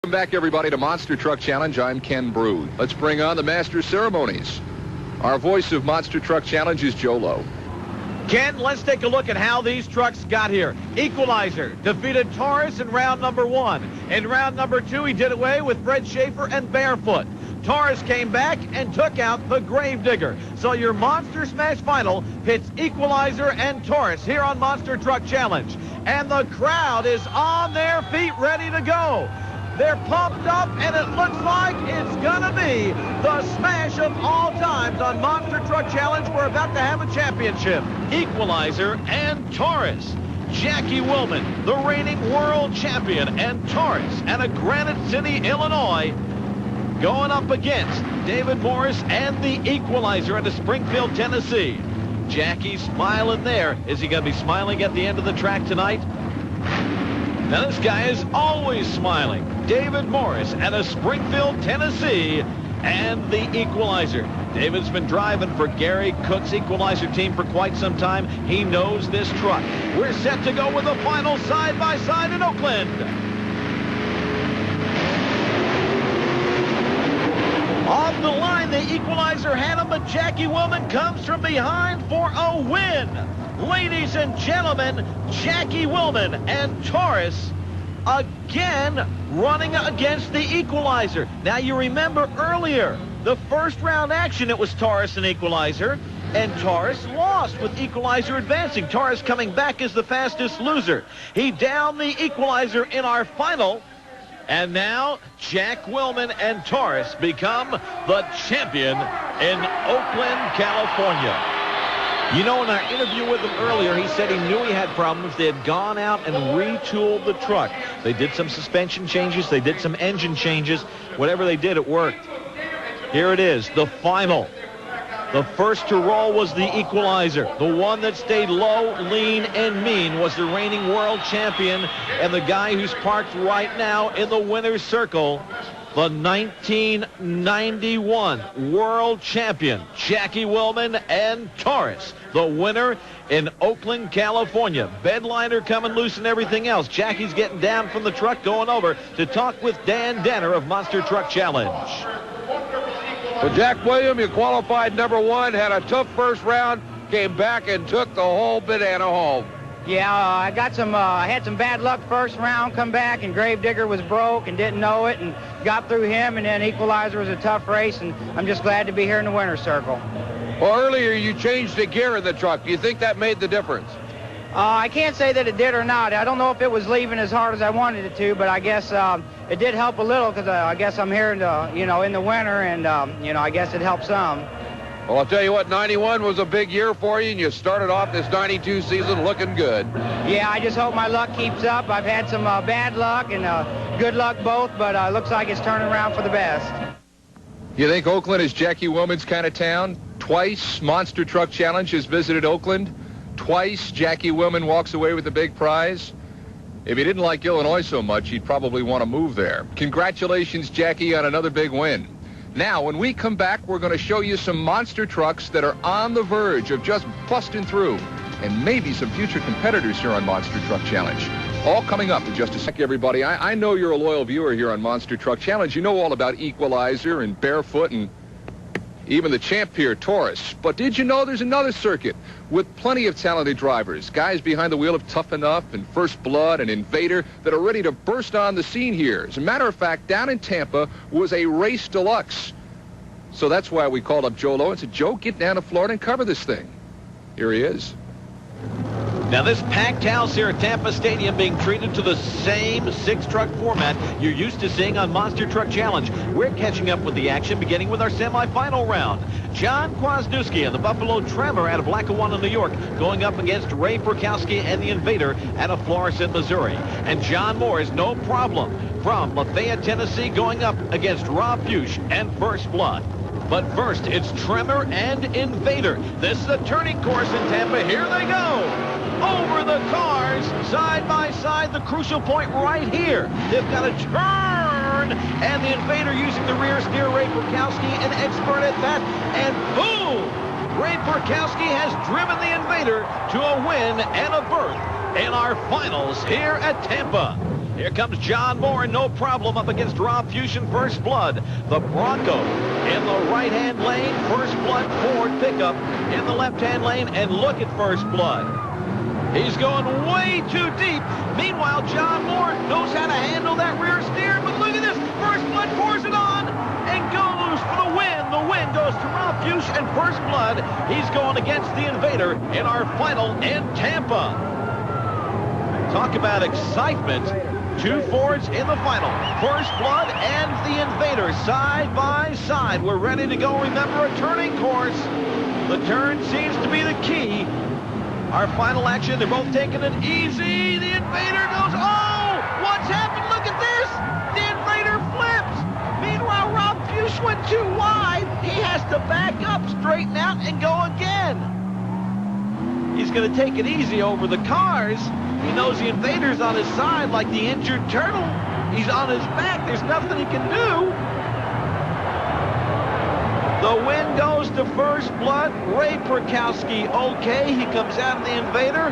Welcome back, everybody, to Monster Truck Challenge. I'm Ken Broo. Let's bring on the master ceremonies. Our voice of Monster Truck Challenge is Joe Lowe. Ken, let's take a look at how these trucks got here. Equalizer defeated Taurus in round number 1. In round number 2, he did away with Fred Schaefer and Barefoot. Taurus came back and took out the Gravedigger. So your Monster Smash final pits Equalizer and Taurus here on Monster Truck Challenge. And the crowd is on their feet ready to go. They're pumped up, and it looks like it's gonna be the smash of all times on Monster Truck Challenge. We're about to have a championship. Equalizer and Taurus. Jackie Willman, the reigning world champion, and Taurus out of Granite City, Illinois, going up against David Morris and the Equalizer out of Springfield, Tennessee. Jackie smiling there. Is he going to be smiling at the end of the track tonight? Now, this guy is always smiling. David Morris out of Springfield, Tennessee, and the Equalizer. David's been driving for Gary Cook's Equalizer team for quite some time. He knows this truck. We're set to go with the final side-by-side in Oakland. Off the line, the Equalizer had him, but Jackie Willman comes from behind for a win. Ladies and gentlemen, Jackie Willman and Taurus again running against the Equalizer. Now, you remember earlier, the first round action, it was Taurus and Equalizer, and Taurus lost with Equalizer advancing. Taurus coming back as the fastest loser. He downed the Equalizer in our final. And now, Jack Willman and Taurus become the champion in Oakland, California. You know, in our interview with him earlier, he said he knew he had problems. They had gone out and retooled the truck. They did some suspension changes. They did some engine changes. Whatever they did, it worked. Here it is, the final. The first to roll was the Equalizer. The one that stayed low, lean, and mean was the reigning world champion, and the guy who's parked right now in the winner's circle, the 1991 world champion, Jackie Willman and Taurus, the winner in Oakland, California. Bedliner coming loose and everything else. Jackie's getting down from the truck, going over to talk with Dan Denner of Monster Truck Challenge. Well, Jack William, you qualified number 1, had a tough first round, came back and took the whole banana home. Yeah, I had some bad luck first round, come back, and Gravedigger was broke and didn't know it, and got through him, and then Equalizer was a tough race, and I'm just glad to be here in the winner's circle. Well, earlier you changed the gear in the truck. Do you think that made the difference? I can't say that it did or not. I don't know if it was leaving as hard as I wanted it to, but I guess it did help a little, because I guess I'm here in the, in the winter, and I guess it helped some. Well, I'll tell you what, 91 was a big year for you, and you started off this 92 season looking good. Yeah, I just hope my luck keeps up. I've had some bad luck and good luck both, but looks like it's turning around for the best. You think Oakland is Jackie Willman's kind of town? Twice Monster Truck Challenge has visited Oakland. Twice Jackie Willman walks away with the big prize. If he didn't like Illinois so much, he'd probably want to move there. Congratulations, Jackie, on another big win. Now, when we come back, we're going to show you some monster trucks that are on the verge of just busting through, and maybe some future competitors here on Monster Truck Challenge. All coming up in just a sec, everybody. I know you're a loyal viewer here on Monster Truck Challenge. You know all about Equalizer and Barefoot and even the champ here, Taurus. But did you know there's another circuit with plenty of talented drivers, guys behind the wheel of Tough Enough and First Blood and Invader that are ready to burst on the scene here? As a matter of fact, down in Tampa was a race deluxe. So that's why we called up Joe Lowe and said, Joe, get down to Florida and cover this thing. Here he is. Now, this packed house here at Tampa Stadium being treated to the same 6-truck format you're used to seeing on Monster Truck Challenge. We're catching up with the action, beginning with our semifinal round. John Kwasniewski and the Buffalo Tremor out of Lackawanna, New York, going up against Ray Perkowski and the Invader out of Florissant, Missouri. And John Moore is no problem from Lafayette, Tennessee, going up against Rob Fuchs and First Blood. But first, it's Tremor and Invader. This is a turning course in Tampa. Here they go. Over the cars, side by side, the crucial point right here. They've got to turn, and the Invader using the rear steer, Ray Perkowski, an expert at that, and boom! Ray Perkowski has driven the Invader to a win and a berth in our finals here at Tampa. Here comes John Moore, and no problem up against Rob Fusion, First Blood. The Bronco in the right-hand lane, First Blood Ford pickup in the left-hand lane, and look at First Blood. He's going way too deep. Meanwhile, John Moore knows how to handle that rear steer, but look at this. First Blood pours it on and goes for the win. The win goes to Rob Fusion and First Blood. He's going against the Invader in our final in Tampa. Talk about excitement. Two Fords in the final. First Blood and the Invader side by side. We're ready to go. Remember, a turning course. The turn seems to be the key. Our final action, they're both taking it easy. The Invader goes, oh, what's happened? Look at this. The Invader flips. Meanwhile, Rob Fuchs went too wide. He has to back up, straighten out, and go again. He's going to take it easy over the cars. He knows the Invader's on his side like the injured turtle. He's on his back. There's nothing he can do. The win goes to First Blood. Ray Perkowski, okay. He comes out of the Invader.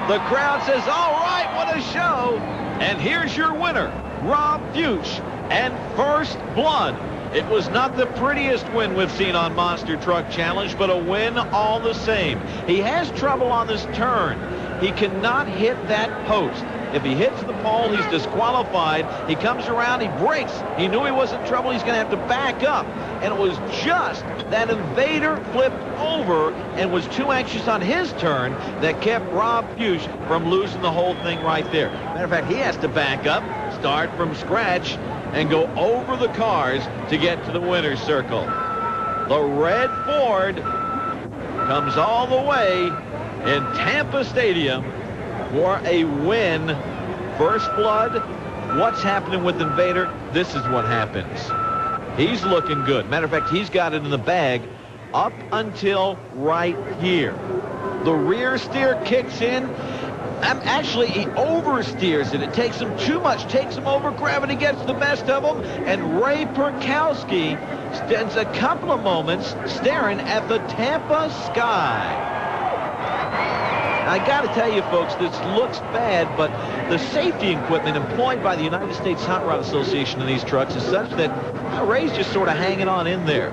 The crowd says, all right, what a show. And here's your winner, Rob Fuchs and First Blood. It was not the prettiest win we've seen on Monster Truck Challenge, but a win all the same. He has trouble on this turn. He cannot hit that post. If he hits the pole, he's disqualified. He comes around, he brakes. He knew he was in trouble. He's going to have to back up. And it was just that Invader flipped over and was too anxious on his turn that kept Rob Fuchs from losing the whole thing right there. Matter of fact, he has to back up, start from scratch, and go over the cars to get to the winner's circle. The red Ford comes all the way in Tampa Stadium for a win. First Blood, what's happening with Invader? This is what happens. He's looking good. Matter of fact, he's got it in the bag up until right here. The rear steer kicks in. Actually, he oversteers it. It takes him too much, takes him over. Gravity gets the best of him. And Ray Perkowski spends a couple of moments staring at the Tampa sky. I got to tell you, folks, this looks bad, but the safety equipment employed by the United States Hot Rod Association in these trucks is such that Ray's just sort of hanging on in there.